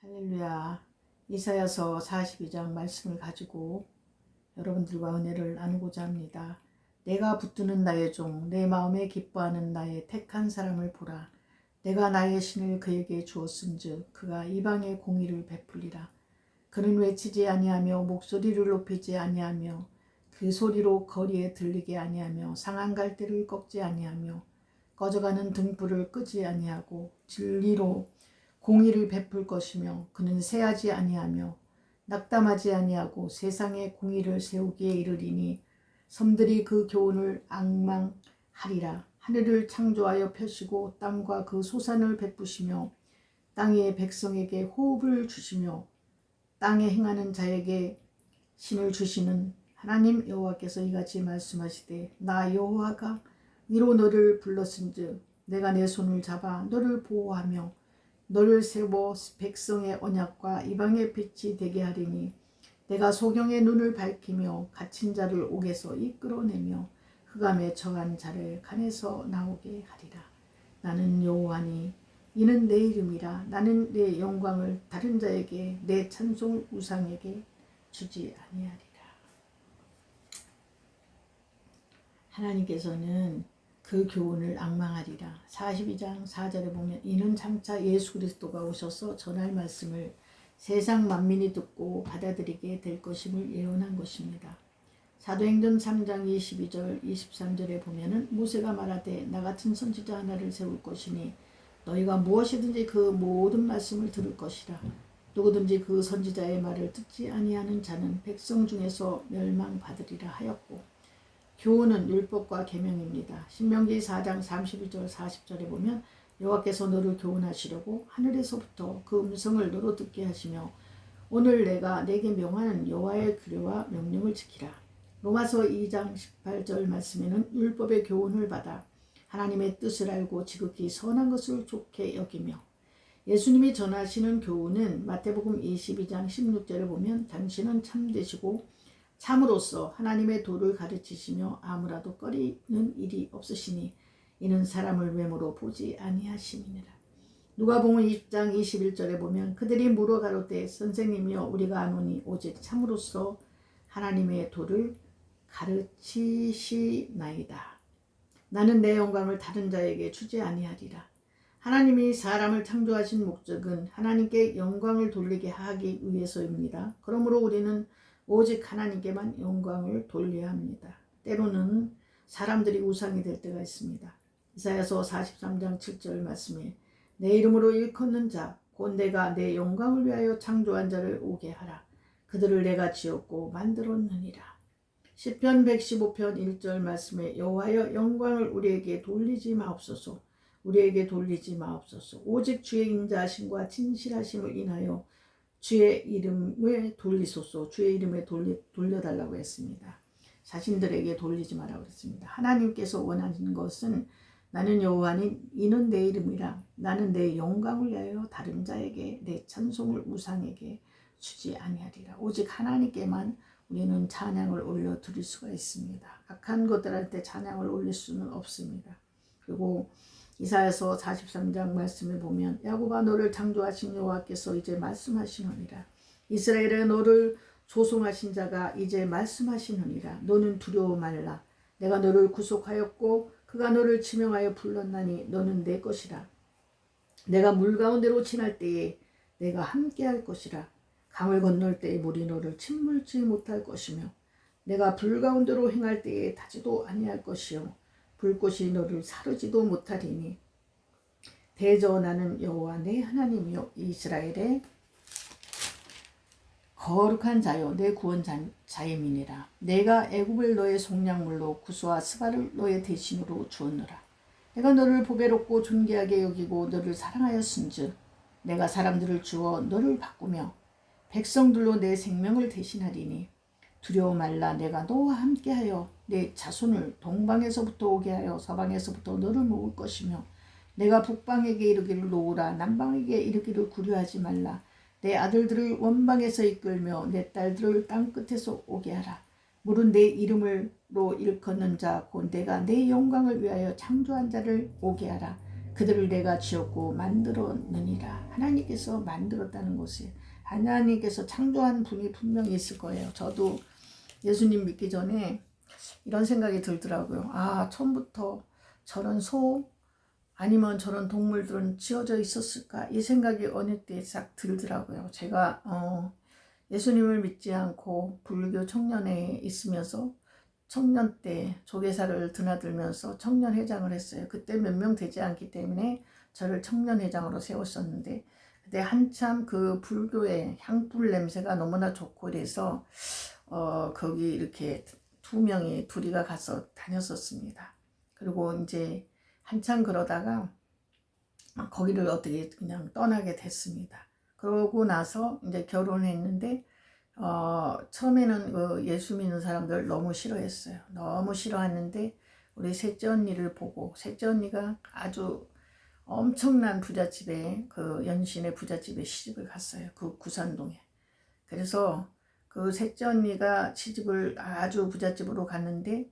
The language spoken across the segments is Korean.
할렐루야. 이사야서 42장 말씀을 가지고 여러분들과 은혜를 나누고자 합니다. 내가 붙드는 나의 종, 내 마음에 기뻐하는 나의 택한 사람을 보라. 내가 나의 신을 그에게 주었은즉 그가 이방의 공의를 베풀리라. 그는 외치지 아니하며 목소리를 높이지 아니하며 그 소리로 거리에 들리게 아니하며 상한 갈대를 꺾지 아니하며 꺼져가는 등불을 끄지 아니하고 진리로 공의를 베풀 것이며 그는 새하지 아니하며 낙담하지 아니하고 세상에 공의를 세우기에 이르리니 섬들이 그 교훈을 앙망하리라. 하늘을 창조하여 펴시고 땅과 그 소산을 베푸시며 땅의 백성에게 호흡을 주시며 땅에 행하는 자에게 신을 주시는 하나님 여호와께서 이같이 말씀하시되 나 여호와가 이로 너를 불렀은즉 내가 내 손을 잡아 너를 보호하며 너를 세워 백성의 언약과 이방의 빛이 되게 하리니 내가 소경의 눈을 밝히며 갇힌 자를 옥에서 이끌어내며 흑암에 처한 자를 간에서 나오게 하리라. 나는 여호와니 이는 내 이름이라. 나는 내 영광을 다른 자에게 내 찬송을 우상에게 주지 아니하리라. 하나님께서는 그 교훈을 앙망하리라. 42장 4절에 보면 이는 장차 예수 그리스도가 오셔서 전할 말씀을 세상 만민이 듣고 받아들이게 될 것임을 예언한 것입니다. 사도행전 3장 22절 23절에 보면은 모세가 말하되 나 같은 선지자 하나를 세울 것이니 너희가 무엇이든지 그 모든 말씀을 들을 것이라. 누구든지 그 선지자의 말을 듣지 아니하는 자는 백성 중에서 멸망받으리라 하였고, 교훈은 율법과 계명입니다. 신명기 4장 32절 40절에 보면 여호와께서 너를 교훈하시려고 하늘에서부터 그 음성을 너로 듣게 하시며 오늘 내가 내게 명하는 여호와의 규례와 명령을 지키라. 로마서 2장 18절 말씀에는 율법의 교훈을 받아 하나님의 뜻을 알고 지극히 선한 것을 좋게 여기며, 예수님이 전하시는 교훈은 마태복음 22장 16절에 보면 당신은 참되시고 참으로써 하나님의 도를 가르치시며 아무라도 꺼리는 일이 없으시니 이는 사람을 외모로 보지 아니하심이니라. 누가복음 20장 21절에 보면 그들이 물어 가로되 선생님이여 우리가 아노니 오직 참으로써 하나님의 도를 가르치시나이다. 나는 내 영광을 다른 자에게 주지 아니하리라. 하나님이 사람을 창조하신 목적은 하나님께 영광을 돌리게 하기 위해서입니다. 그러므로 우리는 오직 하나님께만 영광을 돌려야 합니다. 때로는 사람들이 우상이 될 때가 있습니다. 이사야서 43장 7절 말씀에 내 이름으로 일컫는 자 곧 내가 내 영광을 위하여 창조한 자를 오게 하라. 그들을 내가 지었고 만들었느니라. 시편 115편 1절 말씀에 여호와여 영광을 우리에게 돌리지 마옵소서. 우리에게 돌리지 마옵소서. 오직 주의 인자하심과 진실하심을 인하여 주의 이름에 돌리소서. 주의 이름에 돌려달라고 했습니다. 자신들에게 돌리지 마라고 했습니다. 하나님께서 원하는 것은 나는 여호와니 이는 내 이름이라. 나는 내 영광을 위하여 다른 자에게 내 찬송을 우상에게 주지 아니하리라. 오직 하나님께만 우리는 찬양을 올려 드릴 수가 있습니다. 악한 것들한테 찬양을 올릴 수는 없습니다. 그리고 이사야서 43장 말씀을 보면 야곱아 너를 창조하신 여호와께서 이제 말씀하시느니라. 이스라엘에 너를 조송하신 자가 이제 말씀하시느니라. 너는 두려워 말라. 내가 너를 구속하였고 그가 너를 지명하여 불렀나니 너는 내 것이라. 내가 물 가운데로 지날 때에 내가 함께할 것이라. 강을 건널 때에 물이 너를 침몰치 못할 것이며 내가 불 가운데로 행할 때에 타지도 아니할 것이요 불꽃이 너를 사르지도 못하리니 대저 나는 여호와 내 하나님이요 이스라엘의 거룩한 자요 내 구원자임이니라. 내가 애굽을 너의 속량물로 구스와 스바를 너의 대신으로 주었노라. 내가 너를 보배롭고 존귀하게 여기고 너를 사랑하였은즉 내가 사람들을 주어 너를 바꾸며 백성들로 내 생명을 대신하리니 두려워 말라. 내가 너와 함께하여 내 자손을 동방에서부터 오게 하여 서방에서부터 너를 모을 것이며 내가 북방에게 이르기를 놓으라. 남방에게 이르기를 구려하지 말라. 내 아들들을 원방에서 이끌며 내 딸들을 땅끝에서 오게 하라. 물은 내 이름으로 일컫는 자 곧 내가 내 영광을 위하여 창조한 자를 오게 하라. 그들을 내가 지었고 만들었느니라. 하나님께서 만들었다는 것이 하나님께서 창조한 분이 분명히 있을 거예요. 저도 예수님 믿기 전에 이런 생각이 들더라고요. 아, 처음부터 저런 소 아니면 저런 동물들은 지어져 있었을까? 이 생각이 어느 때 싹 들더라고요. 제가 예수님을 믿지 않고 불교 청년회에 있으면서 청년 때 조계사를 드나들면서 청년회장을 했어요. 그때 몇 명 되지 않기 때문에 저를 청년회장으로 세웠었는데 그때 한참 그 불교의 향불 냄새가 너무나 좋고 그래서 거기 이렇게 둘이가 가서 다녔었습니다. 그리고 이제 한참 그러다가 거기를 어떻게 그냥 떠나게 됐습니다. 그러고 나서 이제 결혼했는데 처음에는 그 예수 믿는 사람들 너무 싫어했어요. 너무 싫어했는데 우리 셋째 언니를 보고 셋째 언니가 아주 엄청난 부잣집에 그 연신의 부잣집에 시집을 갔어요. 그 구산동에. 그래서 그 셋째 언니가 시집을 아주 부잣집으로 갔는데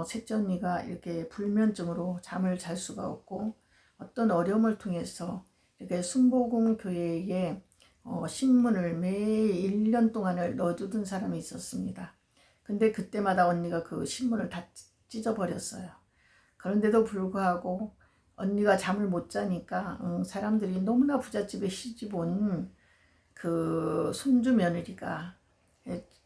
셋째 언니가 이렇게 불면증으로 잠을 잘 수가 없고 어떤 어려움을 통해서 이렇게 순복음 교회에 신문을 매일 1년 동안을 넣어두던 사람이 있었습니다. 근데 그때마다 언니가 그 신문을 다 찢어버렸어요. 그런데도 불구하고 언니가 잠을 못 자니까 사람들이 너무나 부잣집에 시집 온 그 손주 며느리가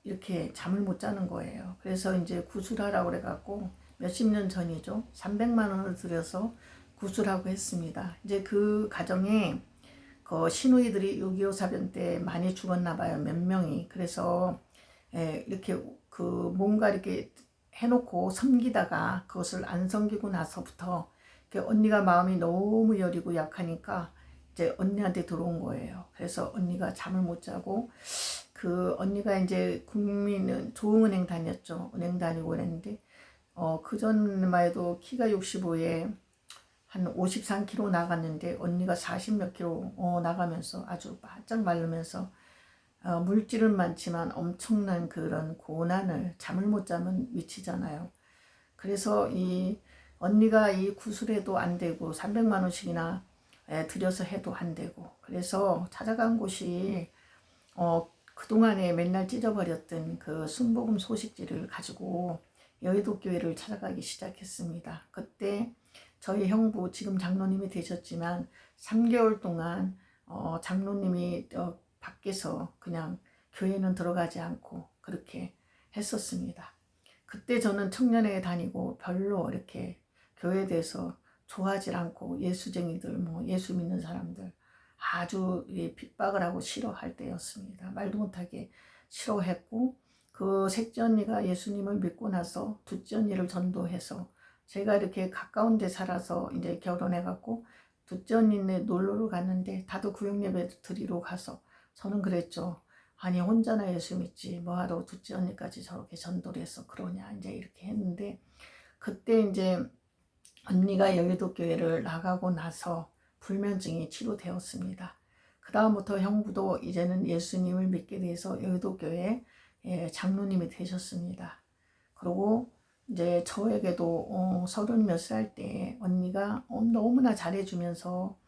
이렇게 잠을 못 자는 거예요. 그래서 이제 구술하라고 그래갖고 몇십 년 전이죠. 300만 원을 들여서 구술하고 했습니다. 이제 그 가정에 그 시누이들이 6.25 사변 때 많이 죽었나 봐요. 몇 명이. 그래서 이렇게 그 뭔가 이렇게 해놓고 섬기다가 그것을 안 섬기고 나서부터 언니가 마음이 너무 여리고 약하니까 이제 언니한테 들어온 거예요. 그래서 언니가 잠을 못 자고 그 언니가 이제 국민은 조흥은행 다녔죠. 은행 다니고 그랬는데 그 전만 해도 키가 65에 한 53kg 나갔는데 언니가 40 몇 킬로 나가면서 아주 바짝 마르면서 물질은 많지만 엄청난 그런 고난을 잠을 못 자면 미치잖아요. 그래서 이 언니가 이 구술해도 안 되고 300만 원씩이나 들여서 해도 안 되고 그래서 찾아간 곳이 그동안에 맨날 찢어버렸던 그 순복음 소식지를 가지고 여의도 교회를 찾아가기 시작했습니다. 그때 저희 형부 지금 장로님이 되셨지만 3개월 동안 장로님이 밖에서 그냥 교회는 들어가지 않고 그렇게 했었습니다. 그때 저는 청년회에 다니고 별로 이렇게 교회에 대해서 좋아하지 않고 예수쟁이들 뭐 예수 믿는 사람들 아주 핍박을 하고 싫어할 때였습니다. 말도 못하게 싫어했고 그 셋째 언니가 예수님을 믿고 나서 둘째 언니를 전도해서 제가 이렇게 가까운 데 살아서 이제 결혼해갖고 둘째 언니네 놀러를 갔는데 다들 구역예배 드리러 가서 저는 그랬죠. 아니 혼자나 예수 믿지 뭐하러 둘째 언니까지 저렇게 전도를 해서 그러냐 이제 이렇게 했는데 그때 이제 언니가 여의도 교회를 나가고 나서 불면증이 치료되었습니다. 그 다음부터 형부도 이제는 예수님을 믿게 돼서 여의도 교회 장로님이 되셨습니다. 그리고 이제 저에게도 30 몇 살 때 언니가 너무나 잘해주면서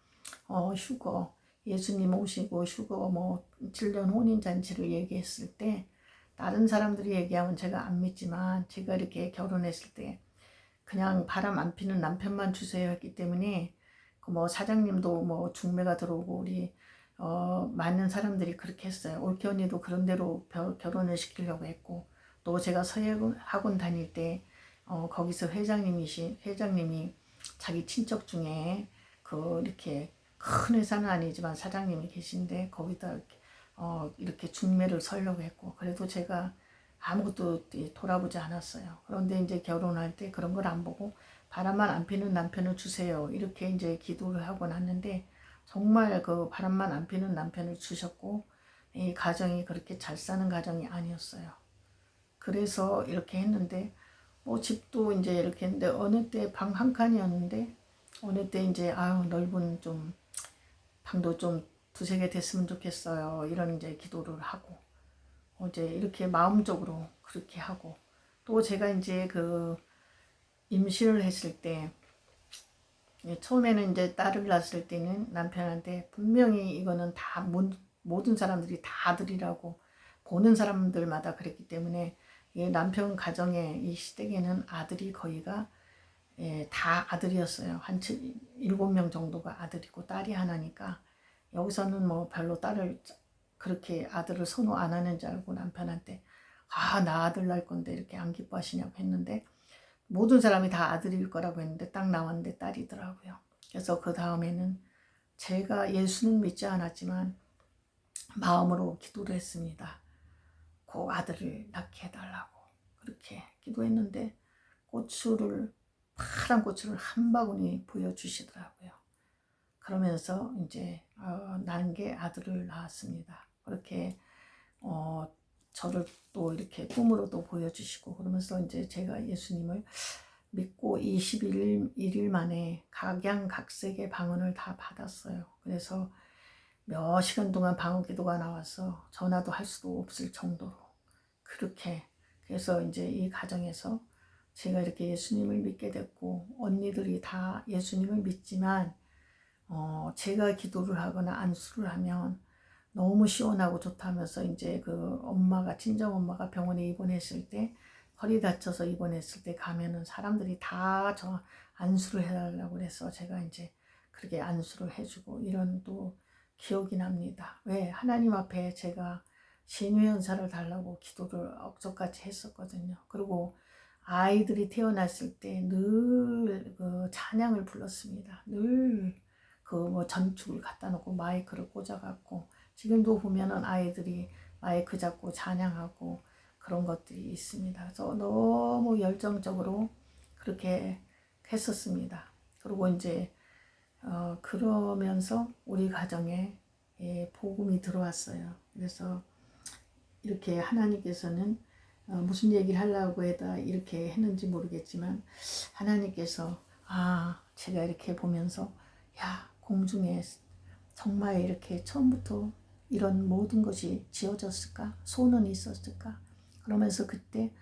휴거 예수님 오시고 휴거 뭐 7년 혼인잔치를 얘기했을 때 다른 사람들이 얘기하면 제가 안 믿지만 제가 이렇게 결혼했을 때 그냥 바람 안 피는 남편만 주세요 했기 때문에 뭐 사장님도 뭐 중매가 들어오고 우리 많은 사람들이 그렇게 했어요. 올케 언니도 그런 대로 결혼을 시키려고 했고 또 제가 서예학원 다닐 때 거기서 회장님이 자기 친척 중에 그 이렇게 큰 회사는 아니지만 사장님이 계신데 거기다 이렇게 중매를 서려고 했고 그래도 제가 아무것도 돌아보지 않았어요. 그런데 이제 결혼할 때 그런 걸 안 보고 바람만 안 피는 남편을 주세요. 이렇게 이제 기도를 하고 났는데 정말 그 바람만 안 피는 남편을 주셨고 이 가정이 그렇게 잘 사는 가정이 아니었어요. 그래서 이렇게 했는데 뭐 집도 이제 이렇게 했는데 어느 때 방 한 칸이었는데 어느 때 이제 아유 넓은 좀 방도 좀 두세 개 됐으면 좋겠어요. 이런 이제 기도를 하고 이제 이렇게 마음적으로 그렇게 하고 또 제가 이제 그 임신을 했을 때 예, 처음에는 이제 딸을 낳았을 때는 남편한테 분명히 이거는 다 모든 사람들이 다 아들이라고 보는 사람들마다 그랬기 때문에 이 남편 가정에 이 시댁에는 아들이 거의가 다 아들이었어요. 한 7명 정도가 아들이고 딸이 하나니까 여기서는 뭐 별로 딸을 그렇게 아들을 선호 안 하는 줄 알고 남편한테 나 아들 낳을 건데 이렇게 안 기뻐하시냐고 했는데 모든 사람이 다 아들일 거라고 했는데 딱 나왔는데 딸이더라고요. 그래서 그 다음에는 제가 예수는 믿지 않았지만 마음으로 기도를 했습니다. 그 아들을 낳게 해달라고 그렇게 기도했는데 파란 고추를 한 바구니 보여주시더라고요. 그러면서 이제 낳은 게 아들을 낳았습니다. 그렇게 저를 또 이렇게 꿈으로도 보여주시고 그러면서 이제 제가 예수님을 믿고 21일 만에 각양각색의 방언을 다 받았어요. 그래서 몇 시간 동안 방언 기도가 나와서 전화도 할 수도 없을 정도로 그렇게 그래서 이제 이 가정에서 제가 이렇게 예수님을 믿게 됐고 언니들이 다 예수님을 믿지만 제가 기도를 하거나 안수를 하면 너무 시원하고 좋다면서 이제 그 엄마가 친정 엄마가 병원에 입원했을 때 허리 다쳐서 입원했을 때 가면은 사람들이 다 저 안수를 해달라고 그래서 제가 이제 그렇게 안수를 해주고 이런 또 기억이 납니다. 왜 하나님 앞에 제가 신유연사를 달라고 기도를 억적같이 했었거든요. 그리고 아이들이 태어났을 때 늘 그 찬양을 불렀습니다. 늘 그 뭐 전축을 갖다 놓고 마이크를 꽂아갖고 지금도 보면은 아이들이 마이크 잡고 찬양하고 그런 것들이 있습니다. 그래서 너무 열정적으로 그렇게 했었습니다. 그리고 이제 그러면서 우리 가정에 복음이 들어왔어요. 그래서 이렇게 하나님께서는 무슨 얘기를 하려고 해다 이렇게 했는지 모르겠지만 하나님께서 제가 이렇게 보면서 공중에 정말 이렇게 처음부터 이런 모든 것이 지어졌을까? 손은 있었을까? 그러면서 그때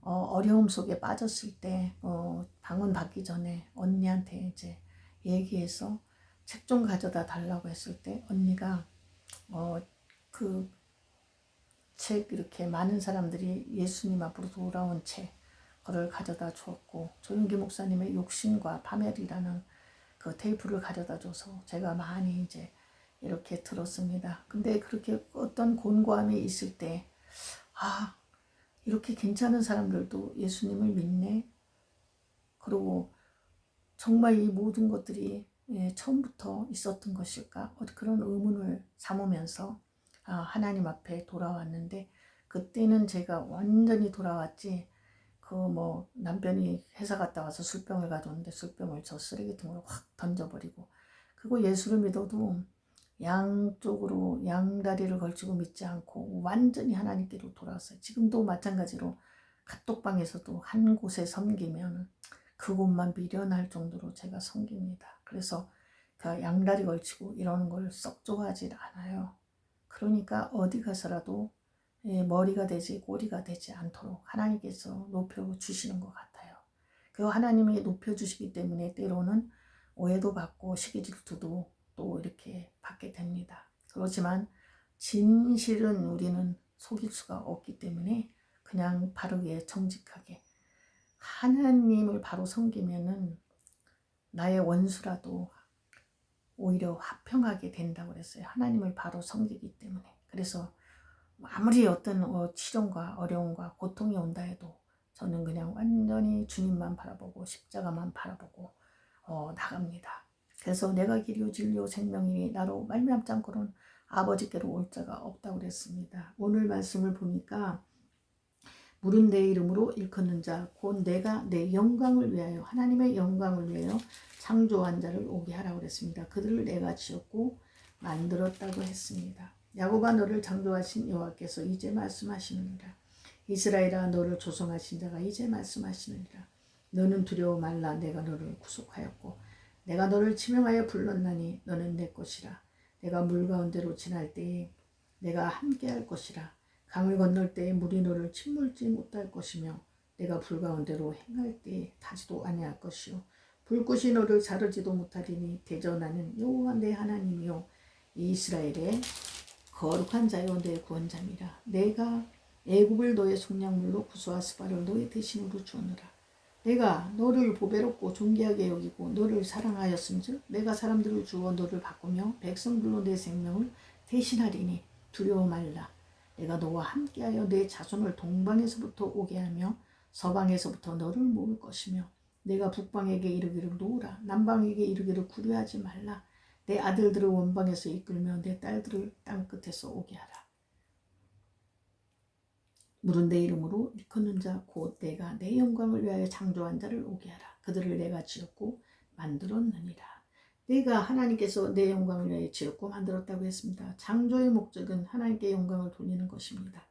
어려움 속에 빠졌을 때 방언 받기 전에 언니한테 이제 얘기해서 책 좀 가져다 달라고 했을 때 언니가 그 책 이렇게 많은 사람들이 예수님 앞으로 돌아온 책 그걸 가져다 주었고 조용기 목사님의 욕심과 파멸이라는 그 테이프를 가져다 줘서 제가 많이 이제 이렇게 들었습니다. 근데 그렇게 어떤 곤고함이 있을 때 이렇게 괜찮은 사람들도 예수님을 믿네. 그리고 정말 이 모든 것들이 처음부터 있었던 것일까? 그런 의문을 삼으면서 하나님 앞에 돌아왔는데 그때는 제가 완전히 돌아왔지 그 뭐 남편이 회사 갔다 와서 술병을 가져오는데 술병을 저 쓰레기통으로 확 던져버리고 그리고 예수를 믿어도 양쪽으로 양다리를 걸치고 믿지 않고 완전히 하나님께로 돌아왔어요. 지금도 마찬가지로 카톡방에서도 한 곳에 섬기면 그곳만 미련할 정도로 제가 섬깁니다. 그래서 그 양다리 걸치고 이러는 걸 썩 좋아하지 않아요. 그러니까 어디 가서라도 머리가 되지 꼬리가 되지 않도록 하나님께서 높여주시는 것 같아요. 그 하나님이 높여주시기 때문에 때로는 오해도 받고 시기질투도 또 이렇게 받게 됩니다. 그렇지만 진실은 우리는 속일 수가 없기 때문에 그냥 바르게 정직하게 하나님을 바로 섬기면은 나의 원수라도 오히려 화평하게 된다고 그랬어요. 하나님을 바로 섬기기 때문에. 그래서 아무리 어떤 시련과 어려움과 고통이 온다 해도 저는 그냥 완전히 주님만 바라보고 십자가만 바라보고 나갑니다. 그래서 내가 길이요 진리요 생명이니 나로 말미암지 않고는 아버지께로 올 자가 없다고 그랬습니다. 오늘 말씀을 보니까 물은 내 이름으로 일컫는 자 곧 내가 내 영광을 위하여 하나님의 영광을 위하여 창조한 자를 오게 하라고 그랬습니다. 그들을 내가 지었고 만들었다고 했습니다. 야곱아 너를 창조하신 여호와께서 이제 말씀하시느니라. 이스라엘아 너를 조성하신 자가 이제 말씀하시느니라. 너는 두려워 말라. 내가 너를 구속하였고 내가 너를 지명하여 불렀나니 너는 내 것이라. 내가 물 가운데로 지날 때에 내가 함께할 것이라. 강을 건널 때에 물이 너를 침몰지 못할 것이며 내가 불 가운데로 행할 때에 타지도 아니할 것이요 불꽃이 너를 자르지도 못하리니 대저 나는 여호와 내 하나님이요 이스라엘의 거룩한 자요 내 구원자니라. 내가 애굽을 너의 속량물로 구수와 스바를 너의 대신으로 주었노라. 내가 너를 보배롭고 존귀하게 여기고 너를 사랑하였은즉 내가 사람들을 주어 너를 바꾸며 백성들로 내 생명을 대신하리니 두려워 말라. 내가 너와 함께하여 내 자손을 동방에서부터 오게 하며 서방에서부터 너를 모을 것이며 내가 북방에게 이르기를 놓으라. 남방에게 이르기를 구려하지 말라. 내 아들들을 원방에서 이끌며 내 딸들을 땅끝에서 오게 하라. 물은 내 이름으로 일컫는 자 곧 내가 내 영광을 위하여 창조한 자를 오게 하라. 그들을 내가 지었고 만들었느니라. 내가 하나님께서 내 영광을 위하여 지었고 만들었다고 했습니다. 창조의 목적은 하나님께 영광을 돌리는 것입니다.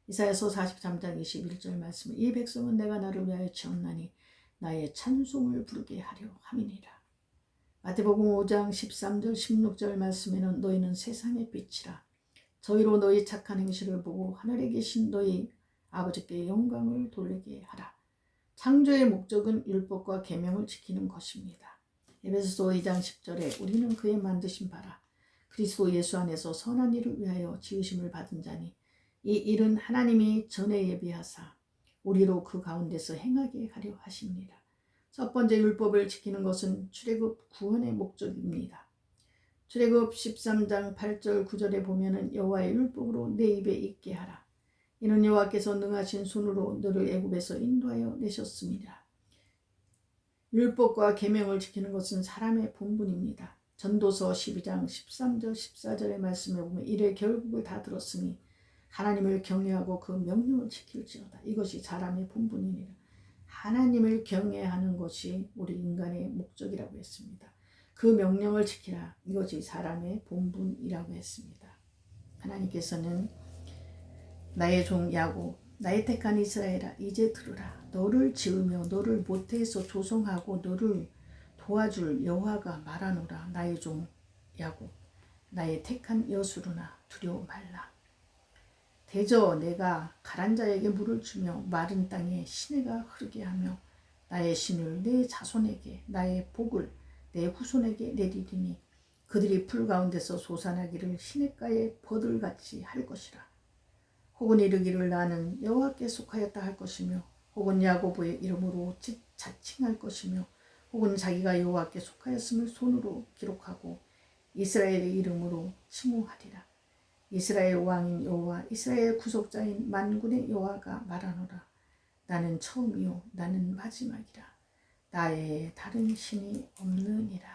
이사야서 43장 21절 말씀, 이 백성은 내가 나를 위하여 지었나니 나의 찬송을 부르게 하려 함이니라. 마태복음 5장 13절 16절 말씀에는 너희는 세상의 빛이라. 저희로 너희 착한 행실을 보고 하늘에 계신 너희 아버지께 영광을 돌리게 하라. 창조의 목적은 율법과 계명을 지키는 것입니다. 에베소서 2장 10절에 우리는 그의 만드신 바라 그리스도 예수 안에서 선한 일을 위하여 지으심을 받은 자니 이 일은 하나님이 전에 예비하사 우리로 그 가운데서 행하게 하려 하십니다. 첫 번째 율법을 지키는 것은 출애굽 구원의 목적입니다. 출애굽 13장 8절 9절에 보면은 여호와의 율법으로 내 입에 있게 하라. 이는 여호와께서 능하신 손으로 너를 애굽에서 인도하여 내셨습니다. 율법과 계명을 지키는 것은 사람의 본분입니다. 전도서 12장 13절 14절의 말씀에 보면 이래 결국을 다 들었으니 하나님을 경외하고 그 명령을 지킬지어다. 이것이 사람의 본분이니라. 하나님을 경외하는 것이 우리 인간의 목적이라고 했습니다. 그 명령을 지키라. 이것이 사람의 본분이라고 했습니다. 하나님께서는 나의 종 야곱, 나의 택한 이스라엘아 이제 들으라. 너를 지으며 너를 모태에서 조성하고 너를 도와줄 여호와가 말하노라. 나의 종 야곱, 나의 택한 여수르나 두려워 말라. 대저 내가 가란 자에게 물을 주며 마른 땅에 시내가 흐르게 하며 나의 신을 내 자손에게 나의 복을 내 후손에게 내리리니 그들이 풀 가운데서 솟아나기를 시냇가에 버들같이 할 것이라. 혹은 이르기를 나는 여호와께 속하였다 할 것이며 혹은 야고보의 이름으로 자칭할 것이며 혹은 자기가 여호와께 속하였음을 손으로 기록하고 이스라엘의 이름으로 칭호하리라. 이스라엘 왕인 여호와 이스라엘 구속자인 만군의 여호와가 말하노라. 나는 처음이요 나는 마지막이라. 나의 다른 신이 없느니라.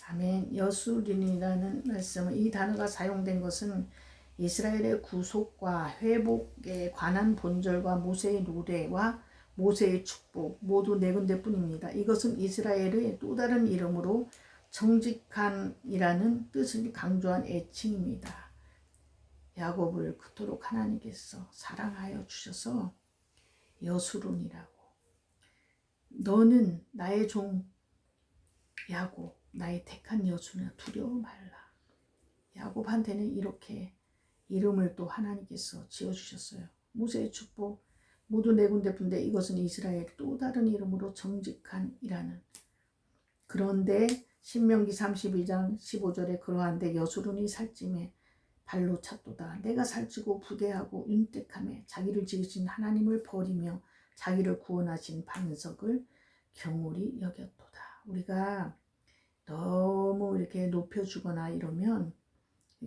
아멘. 여수린이라는 말씀은 이 단어가 사용된 것은 이스라엘의 구속과 회복에 관한 본절과 모세의 노래와 모세의 축복 모두 네 군데뿐입니다. 이것은 이스라엘의 또 다른 이름으로 정직한이라는 뜻을 강조한 애칭입니다. 야곱을 그토록 하나님께서 사랑하여 주셔서 여수론이라고. 너는 나의 종 야곱, 나의 택한 여수나 두려워 말라. 야곱한테는 이렇게 이름을 또 하나님께서 지어주셨어요. 모세의 축복 모두 네 군데뿐인데 이것은 이스라엘 또 다른 이름으로 정직한이라는. 그런데 신명기 32장 15절에 그러한데 여수론이 살찜에 발로 찼도다. 내가 살찌고 부대하고 윤택함에 자기를 지으신 하나님을 버리며 자기를 구원하신 반석을 경홀히 여겼도다. 우리가 너무 이렇게 높여주거나 이러면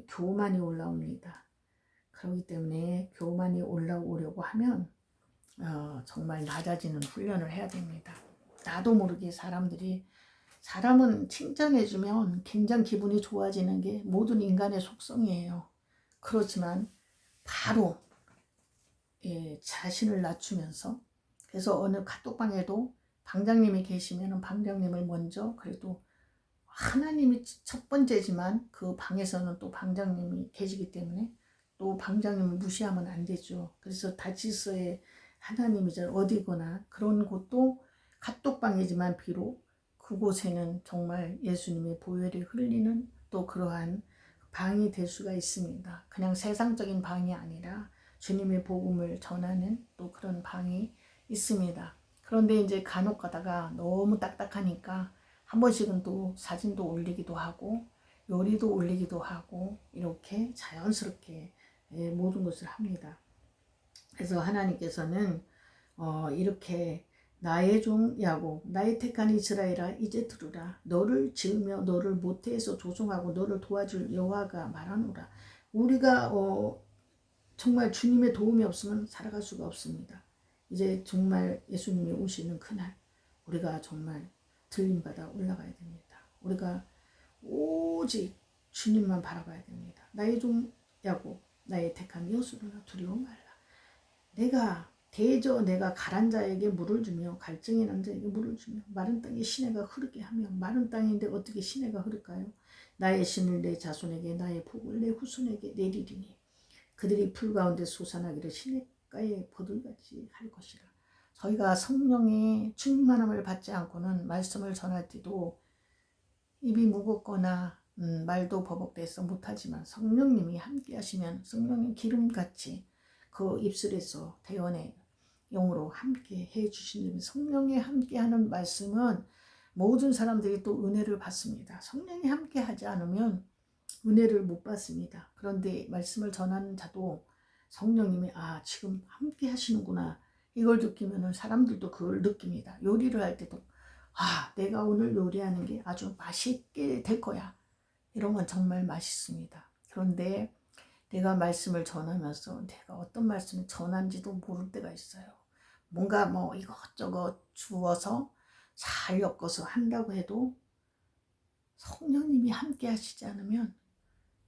교만이 올라옵니다. 그렇기 때문에 교만이 올라오려고 하면 정말 낮아지는 훈련을 해야 됩니다. 나도 모르게 사람은 칭찬해주면 굉장히 기분이 좋아지는 게 모든 인간의 속성이에요. 그렇지만 바로 자신을 낮추면서 그래서 어느 카톡방에도 방장님이 계시면 방장님을 먼저 그래도 하나님이 첫 번째지만 그 방에서는 또 방장님이 계시기 때문에 또 방장님을 무시하면 안 되죠. 그래서 다치스의 하나님이죠. 어디거나 그런 곳도 카톡방이지만 비록 그곳에는 정말 예수님의 보혈이 흘리는 또 그러한 방이 될 수가 있습니다. 그냥 세상적인 방이 아니라 주님의 복음을 전하는 또 그런 방이 있습니다. 그런데 이제 간혹 가다가 너무 딱딱하니까 한 번씩은 또 사진도 올리기도 하고 요리도 올리기도 하고 이렇게 자연스럽게 모든 것을 합니다. 그래서 하나님께서는 이렇게 나의 종 야곱 나의 택한 이스라엘아 이제 들으라. 너를 지으며 너를 모태에서 조성하고 너를 도와줄 여호와가 말하노라. 우리가 정말 주님의 도움이 없으면 살아갈 수가 없습니다. 이제 정말 예수님이 오시는 그날 우리가 정말 들림받아 올라가야 됩니다. 우리가 오직 주님만 바라봐야 됩니다. 나의 종 야곱 나의 택한 여호수아라 두려워 말라. 내가 가란 자에게 물을 주며 갈증이 난 자에게 물을 주며 마른 땅에 시내가 흐르게 하며 마른 땅인데 어떻게 시내가 흐를까요? 나의 신을 내 자손에게 나의 복을 내 후손에게 내리리니 그들이 풀 가운데 솟아나기를 시냇가에 버들같이 할 것이라. 저희가 성령의 충만함을 받지 않고는 말씀을 전할 때도 입이 무겁거나 말도 버벅대서 못하지만 성령님이 함께 하시면 성령의 기름같이 그 입술에서 대언의 영으로 함께 해주시는 성령이 함께하는 말씀은 모든 사람들이 또 은혜를 받습니다. 성령이 함께하지 않으면 은혜를 못 받습니다. 그런데 말씀을 전하는 자도 성령님이 지금 함께 하시는구나 이걸 느끼면 사람들도 그걸 느낍니다. 요리를 할 때도 내가 오늘 요리하는 게 아주 맛있게 될 거야. 이런 건 정말 맛있습니다. 그런데 내가 말씀을 전하면서 내가 어떤 말씀을 전한지도 모를 때가 있어요. 뭔가 이것저것 주어서 잘 엮어서 한다고 해도 성령님이 함께 하시지 않으면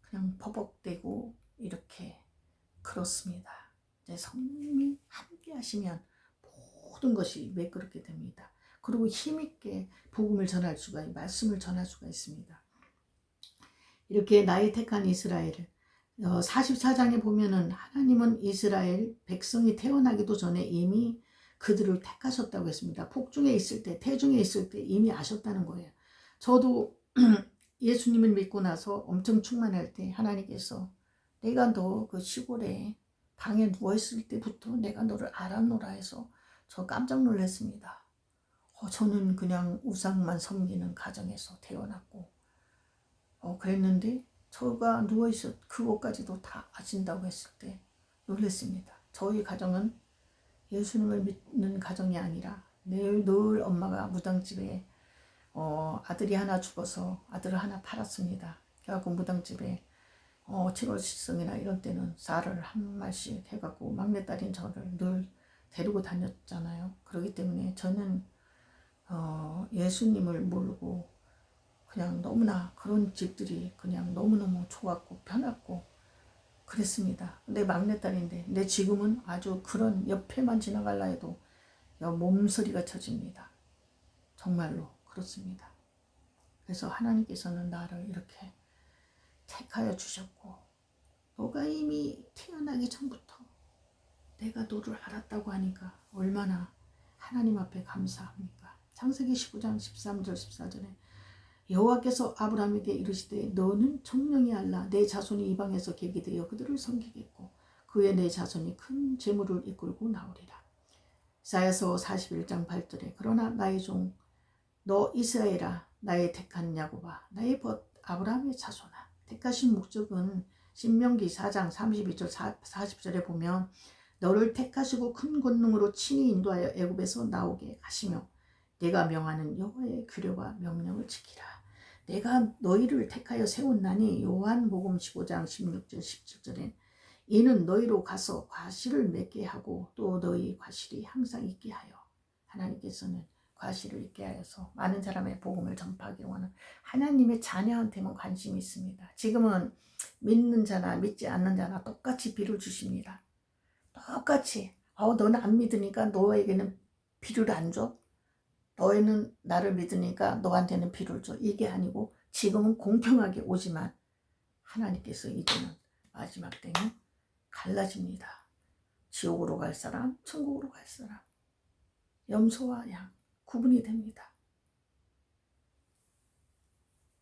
그냥 버벅대고 이렇게 그렇습니다. 이제 성령님이 함께 하시면 모든 것이 매끄럽게 됩니다. 그리고 힘있게 복음을 전할 수가, 말씀을 전할 수가 있습니다. 이렇게 나의 택한 이스라엘을 44장에 보면은 하나님은 이스라엘 백성이 태어나기도 전에 이미 그들을 택하셨다고 했습니다. 폭중에 있을 때, 태중에 있을 때 이미 아셨다는 거예요. 저도 예수님을 믿고 나서 엄청 충만할 때 하나님께서 내가 너 그 시골에 방에 누워있을 때부터 내가 너를 알았노라 해서 저 깜짝 놀랐습니다. 저는 그냥 우상만 섬기는 가정에서 태어났고 그랬는데 저가 누워있었 그것까지도 다 아신다고 했을 때 놀랐습니다. 저희 가정은 예수님을 믿는 가정이 아니라 늘 엄마가 무당집에 아들이 하나 죽어서 아들을 하나 팔았습니다. 그래갖고 무당집에 7월 시성이나 이런 때는 쌀을 한 말씩 해갖고 막내딸인 저를 늘 데리고 다녔잖아요. 그렇기 때문에 저는 예수님을 모르고 그냥 너무나 그런 집들이 그냥 너무너무 좋았고 편했고 그랬습니다. 근데 막내딸인데 근데 지금은 아주 그런 옆에만 지나갈라 해도 몸서리가 쳐집니다. 정말로 그렇습니다. 그래서 하나님께서는 나를 이렇게 택하여 주셨고 너가 이미 태어나기 전부터 내가 너를 알았다고 하니까 얼마나 하나님 앞에 감사합니까? 창세기 19장 13절 14절에 여호와께서 아브라함에게 이르시되 너는 청명히 알라 내 자손이 이방에서 객이 되어 그들을 섬기겠고 그의 내 자손이 큰 재물을 이끌고 나오리라. 이사야서 41장 8절에 그러나 나의 종 너 이스라엘아 나의 택한 야곱아 나의 벗 아브라함의 자손아. 택하신 목적은 신명기 4장 32절 40절에 보면 너를 택하시고 큰 권능으로 친히 인도하여 애굽에서 나오게 하시며 내가 명하는 여호와의 규례와 명령을 지키라. 내가 너희를 택하여 세웠나니 요한복음 15장 16절 17절에 이는 너희로 가서 과실을 맺게 하고 또 너희 과실이 항상 있게 하여 하나님께서는 과실을 있게 하여서 많은 사람의 복음을 전파하기 원하는 하나님의 자녀한테만 관심이 있습니다. 지금은 믿는 자나 믿지 않는 자나 똑같이 비를 주십니다. 똑같이 너는 안 믿으니까 너에게는 비를 안 줘? 너희는 나를 믿으니까 너한테는 비를 줘. 이게 아니고 지금은 공평하게 오지만 하나님께서 이제는 마지막 때는 갈라집니다. 지옥으로 갈 사람, 천국으로 갈 사람, 염소와 양 구분이 됩니다.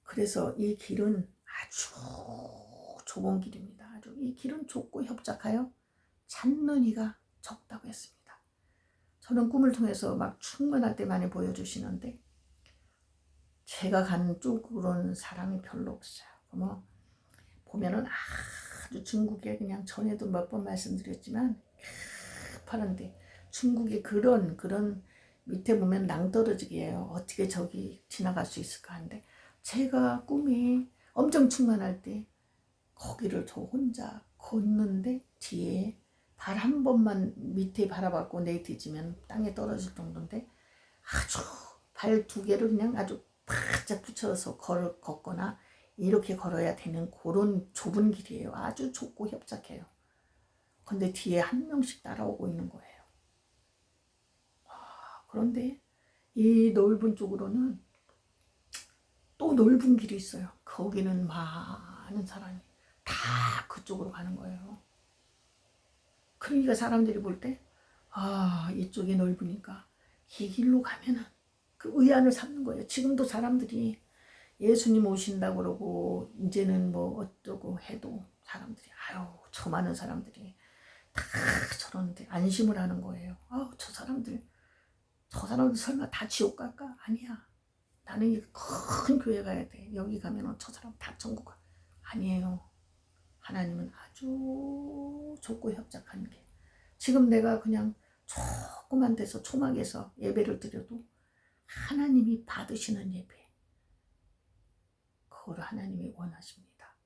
그래서 이 길은 아주 좁은 길입니다. 아주 이 길은 좁고 협착하여 찾는 이가 적다고 했습니다. 저는 꿈을 통해서 막 충만할 때 많이 보여주시는데 제가 가는 쪽으로는 사람이 별로 없어요. 뭐 보면은 아주 중국에 그냥 전에도 몇 번 말씀드렸지만 파란데 중국의 그런 밑에 보면 낭떠러지기예요. 어떻게 저기 지나갈 수 있을까 하는데 제가 꿈에 엄청 충만할 때 거기를 저 혼자 걷는데 뒤에 발 한 번만 밑에 바라봤고 내에 뒤지면 땅에 떨어질 정도인데 아주 발 두 개를 그냥 아주 바짝 붙여서 걷거나 이렇게 걸어야 되는 그런 좁은 길이에요. 아주 좁고 협착해요. 근데 뒤에 한 명씩 따라오고 있는 거예요. 그런데 이 넓은 쪽으로는 또 넓은 길이 있어요. 거기는 많은 사람이 다 그쪽으로 가는 거예요. 그러니까 사람들이 볼 때, 이쪽이 넓으니까 이 길로 가면은 그 의안을 삼는 거예요. 지금도 사람들이 예수님 오신다고 그러고, 이제는 뭐 어쩌고 해도 사람들이, 저 많은 사람들이 다 저러는데 안심을 하는 거예요. 저 사람들 설마 다 지옥 갈까? 아니야. 나는 이 큰 교회 가야 돼. 여기 가면은 저 사람 다 천국 가. 아니에요. 하나님은 아주 좁고 협착한 게. 지금 내가 그냥 조그만 데서 초막에서 예배를 드려도 하나님이 받으시는 예배. 그걸 하나님이 원하십니다.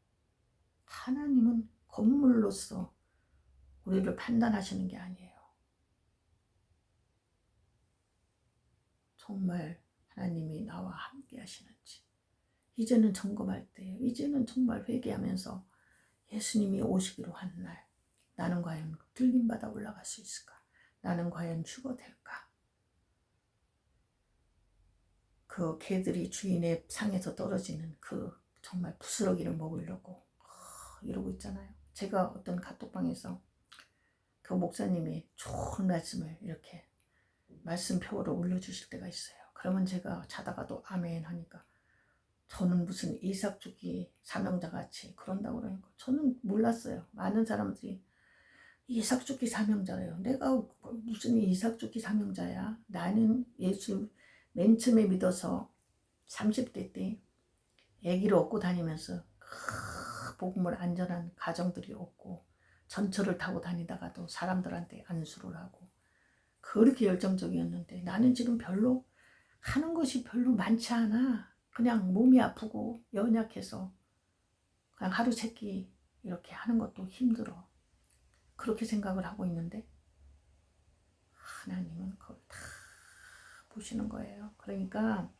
하나님은 건물로서 우리를 판단하시는 게 아니에요. 정말 하나님이 나와 함께 하시는지. 이제는 점검할 때예요. 이제는 정말 회개하면서 예수님이 오시기로 한 날, 나는 과연 들림받아 올라갈 수 있을까? 나는 과연 죽어될까? 그 개들이 주인의 상에서 떨어지는 그 정말 부스러기를 먹으려고 이러고 있잖아요. 제가 어떤 카톡방에서 그 목사님이 좋은 말씀을 이렇게 말씀표로 올려주실 때가 있어요. 그러면 제가 자다가도 아멘 하니까 저는 무슨 이삭주기 사명자 같이 그런다고 그러니까 저는 몰랐어요. 많은 사람들이 이삭주기 사명자래요. 내가 무슨 이삭주기 사명자야. 나는 예수 맨 처음에 믿어서 30대 때 아기를 얻고 다니면서 복음을 안전한 가정들이 없고 전철을 타고 다니다가도 사람들한테 안수를 하고 그렇게 열정적이었는데 나는 지금 별로 하는 것이 별로 많지 않아. 그냥 몸이 아프고 연약해서 그냥 하루 세끼 이렇게 하는 것도 힘들어. 그렇게 생각을 하고 있는데 하나님은 그걸 다 보시는 거예요. 그러니까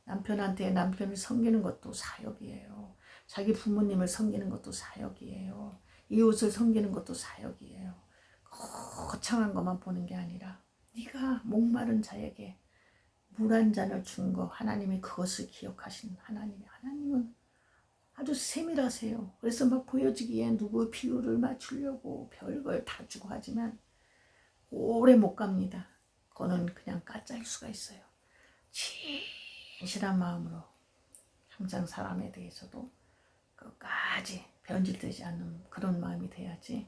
남편한테 남편을 섬기는 것도 사역이에요. 자기 부모님을 섬기는 것도 사역이에요. 이웃을 섬기는 것도 사역이에요. 거창한 것만 보는 게 아니라 네가 목마른 자에게 물 한 잔을 준 거 하나님이 그것을 기억하시는 하나님은 아주 세밀하세요. 그래서 막 보여지기에 누구 비율을 맞추려고 별걸 다 주고 하지만 오래 못 갑니다. 그거는 그냥 가짜일 수가 있어요. 진실한 마음으로 항상 사람에 대해서도 끝까지 변질되지 않는 그런 마음이 돼야지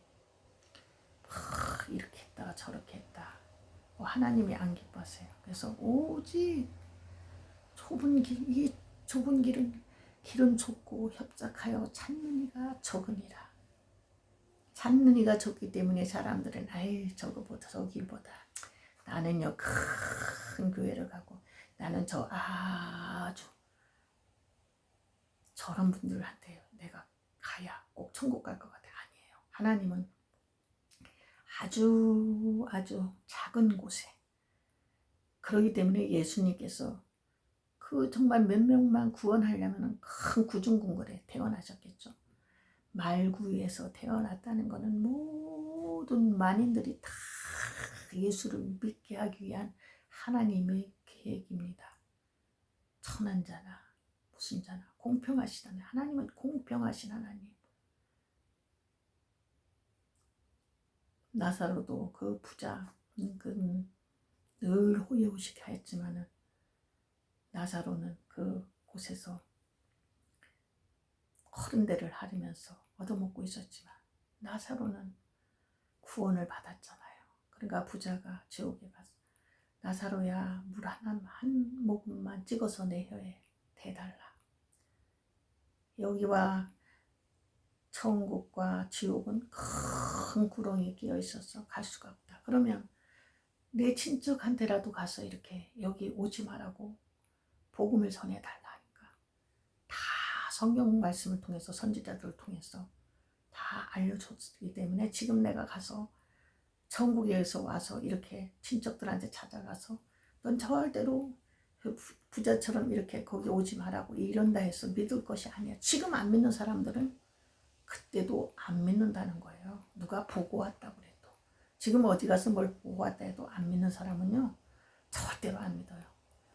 이렇게 했다 저렇게 했다 하나님이 안 기뻐하세요. 그래서 오직 좁은 길, 이 좁은 길은 좁고 협착하여 찾는 이가 적으니라. 찾는 이가 적기 때문에 사람들은 저거보다 저 길보다 나는요 큰 교회를 가고 나는 저 아주 저런 분들한테 내가 가야 꼭 천국 갈 것 같아. 아니에요. 하나님은 아주 작은 곳에 그러기 때문에 예수님께서 그 정말 몇 명만 구원하려면 큰 구중궁궐에 태어나셨겠죠. 말구에서 태어났다는 것은 모든 만인들이 다 예수를 믿게 하기 위한 하나님의 계획입니다. 천한 자나 무슨 자나 공평하시다는 하나님은 공평하신 하나님. 나사로도 그 부자 늘 호의호식해 했지만은 나사로는 그 곳에서 허른대를 하리면서 얻어먹고 있었지만 나사로는 구원을 받았잖아요. 그러니까 부자가 지옥에 가서 나사로야 물 한 모금만 찍어서 내 혀에 대달라. 여기와 천국과 지옥은 큰 구렁이 끼어 있어서 갈 수가 없다. 그러면 내 친척한테라도 가서 이렇게 여기 오지 말라고 복음을 전해달라니까. 다 성경 말씀을 통해서 선지자들을 통해서 다 알려줬기 때문에 지금 내가 가서 천국에서 와서 이렇게 친척들한테 찾아가서 넌 절대로 부자처럼 이렇게 거기 오지 말라고 이런다 해서 믿을 것이 아니야. 지금 안 믿는 사람들은 그때도 안 믿는다는 거예요. 누가 보고 왔다고 해도. 지금 어디 가서 뭘 보고 왔다 해도 안 믿는 사람은요 절대로 안 믿어요.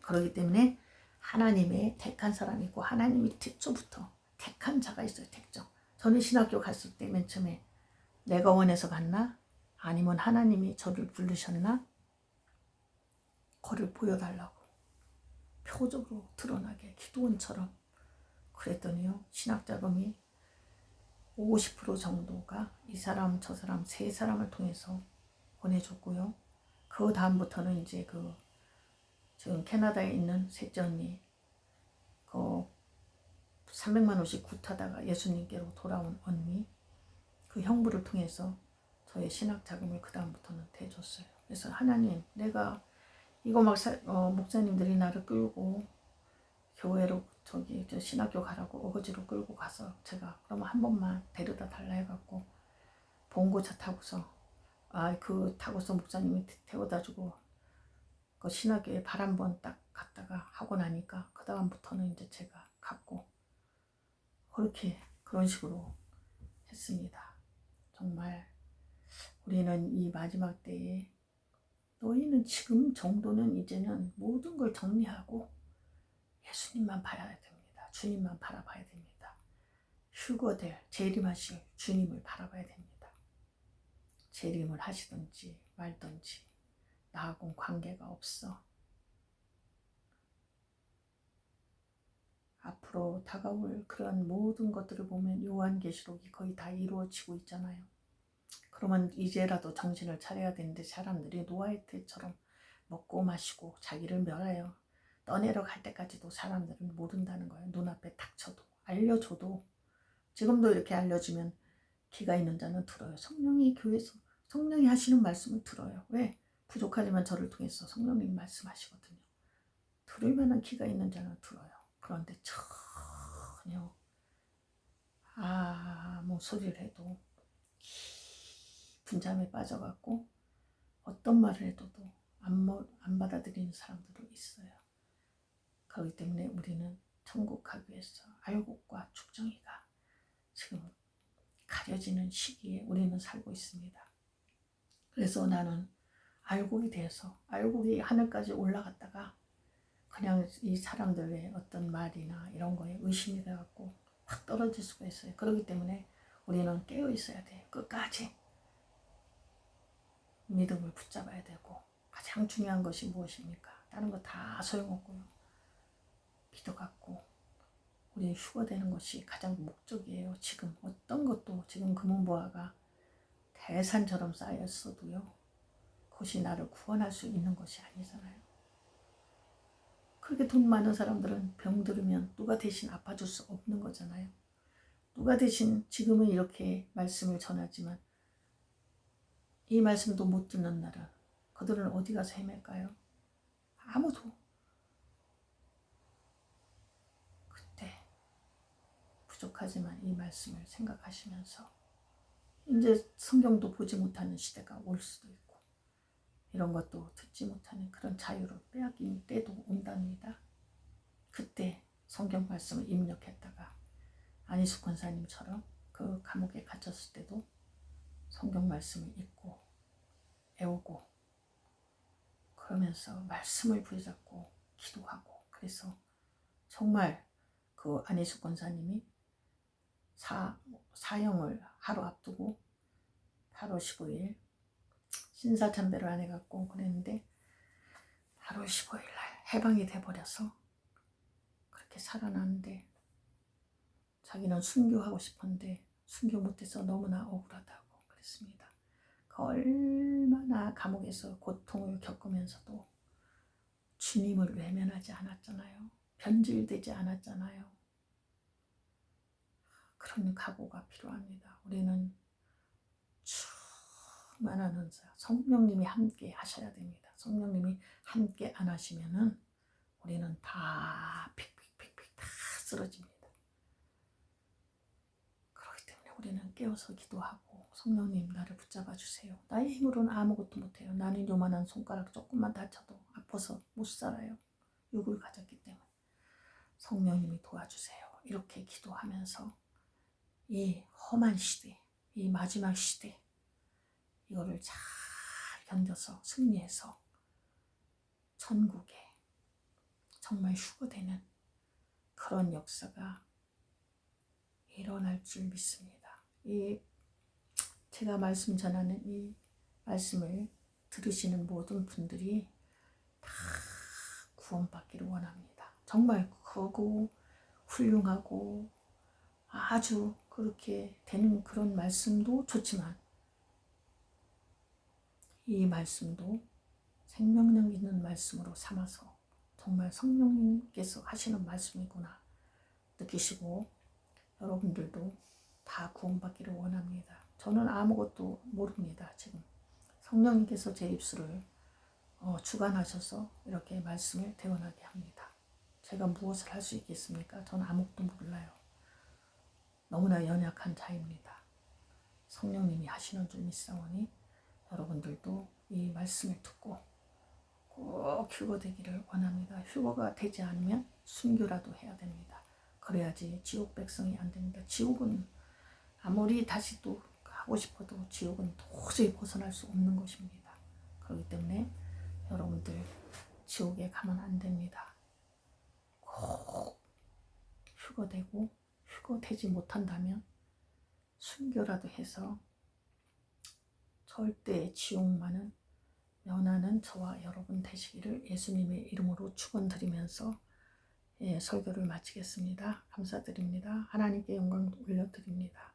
그렇기 때문에 하나님의 택한 사람이 있고 하나님이 태초부터 택한 자가 있어요. 택정. 저는 신학교 갔을 때 맨 처음에 내가 원해서 갔나? 아니면 하나님이 저를 부르셨나? 그를 보여달라고 표적으로 드러나게 기도원처럼 그랬더니요 신학자금이 50% 정도가 이 사람 저 사람 세 사람을 통해서 보내줬고요. 그 다음부터는 이제 지금 캐나다에 있는 셋째 언니 300만 원씩 굿하다가 예수님께로 돌아온 언니 그 형부를 통해서 저의 신학 자금을 그 다음부터는 대줬어요. 그래서 하나님 내가 이거 막 목사님들이 나를 끌고 교회로 저기 신학교 가라고 어거지로 끌고 가서 제가 그러면 한 번만 데려다 달라 해갖고 봉고차 타고서 타고서 목사님이 태워다주고 그 신학교에 발 한 번 딱 갔다가 하고 나니까 그 다음부터는 이제 제가 갔고 그런 식으로 했습니다. 정말 우리는 이 마지막 때에 너희는 지금 정도는 이제는 모든 걸 정리하고 예수님만 봐야 됩니다. 주님만 바라봐야 됩니다. 휴거될 재림하실 주님을 바라봐야 됩니다. 재림을 하시든지 말든지 나하고는 관계가 없어. 앞으로 다가올 그런 모든 것들을 보면 요한계시록이 거의 다 이루어지고 있잖아요. 그러면 이제라도 정신을 차려야 되는데 사람들이 노아의 때처럼 먹고 마시고 자기를 멸해요. 떠내려 갈 때까지도 사람들은 모른다는 거예요. 눈앞에 닥쳐도 알려줘도 지금도 이렇게 알려주면 기가 있는 자는 들어요. 성령이 교회에서 성령이 하시는 말씀을 들어요. 왜? 부족하지만 저를 통해서 성령님이 말씀하시거든요. 들을 만한 기가 있는 자는 들어요. 그런데 전혀 아무 소리를 해도 깊은 잠에 빠져갖고 어떤 말을 해도 안 받아들이는 사람들도 있어요. 그렇기 때문에 우리는 천국 가기 위해서 알곡과 축정이가 지금 가려지는 시기에 우리는 살고 있습니다. 그래서 나는 알곡이 돼서 알곡이 하늘까지 올라갔다가 그냥 이 사람들의 어떤 말이나 이런 거에 의심이 돼갖고 확 떨어질 수가 있어요. 그렇기 때문에 우리는 깨어 있어야 돼요. 끝까지 믿음을 붙잡아야 되고 가장 중요한 것이 무엇입니까? 다른 거 다 소용없고요. 믿어갖고 우리 휴거되는 것이 가장 목적이에요. 지금 어떤 것도 지금 금은보화가 대산처럼 쌓였어도요. 그것이 나를 구원할 수 있는 것이 아니잖아요. 그렇게 돈 많은 사람들은 병 들으면 누가 대신 아파줄 수 없는 거잖아요. 누가 대신 지금은 이렇게 말씀을 전하지만 이 말씀도 못 듣는 날은 그들은 어디 가서 헤맬까요? 아무도. 그때 부족하지만 이 말씀을 생각하시면서 이제 성경도 보지 못하는 시대가 올 수도 있고 이런 것도 듣지 못하는 그런 자유를 빼앗긴 때도 온답니다. 그때 성경 말씀을 입력했다가 안희숙 권사님처럼 그 감옥에 갇혔을 때도 성경 말씀을 읽고 애우고 그러면서 말씀을 부여잡고 기도하고 그래서 정말 그 안희숙 권사님이 사형을 하루 앞두고 8월 15일 신사참배를 안 해갖고 그랬는데 8월 15일 날 해방이 돼버려서 그렇게 살아났는데 자기는 순교하고 싶었는데 순교 못해서 너무나 억울하다고 그랬습니다. 그 얼마나 감옥에서 고통을 겪으면서도 주님을 외면하지 않았잖아요. 변질되지 않았잖아요. 그런 각오가 필요합니다. 우리는 충만한 은사, 성령님이 함께 하셔야 됩니다. 성령님이 함께 안 하시면은 우리는 다 픽픽픽픽 다 쓰러집니다. 그렇기 때문에 우리는 깨어서 기도하고, 성령님 나를 붙잡아 주세요. 나의 힘으로는 아무것도 못해요. 나는 요만한 손가락 조금만 다쳐도 아파서 못 살아요. 육을 가졌기 때문에. 성령님이 도와주세요. 이렇게 기도하면서 이 험한 시대, 이 마지막 시대, 이거를 잘 견뎌서 승리해서 천국에 정말 휴거되는 그런 역사가 일어날 줄 믿습니다. 제가 말씀 전하는 이 말씀을 들으시는 모든 분들이 다 구원받기를 원합니다. 정말 크고 훌륭하고 아주 그렇게 되는 그런 말씀도 좋지만, 이 말씀도 생명력 있는 말씀으로 삼아서 정말 성령님께서 하시는 말씀이구나 느끼시고, 여러분들도 다 구원받기를 원합니다. 저는 아무것도 모릅니다. 지금 성령님께서 제 입술을 주관하셔서 이렇게 말씀을 대언하게 합니다. 제가 무엇을 할 수 있겠습니까? 저는 아무것도 몰라요. 너무나 연약한 자입니다. 성령님이 하시는 줄 믿사오니 여러분들도 이 말씀을 듣고 꼭 휴거되기를 원합니다. 휴거가 되지 않으면 순교라도 해야 됩니다. 그래야지 지옥 백성이 안 됩니다. 지옥은 아무리 다시 또 가고 싶어도 지옥은 도저히 벗어날 수 없는 것입니다. 그렇기 때문에 여러분들 지옥에 가면 안 됩니다. 꼭 휴거되고, 휴거되지 못한다면 순교라도 해서 절대 지옥만은 면하는 저와 여러분 되시기를 예수님의 이름으로 축원드리면서 설교를 마치겠습니다. 감사드립니다. 하나님께 영광 올려드립니다.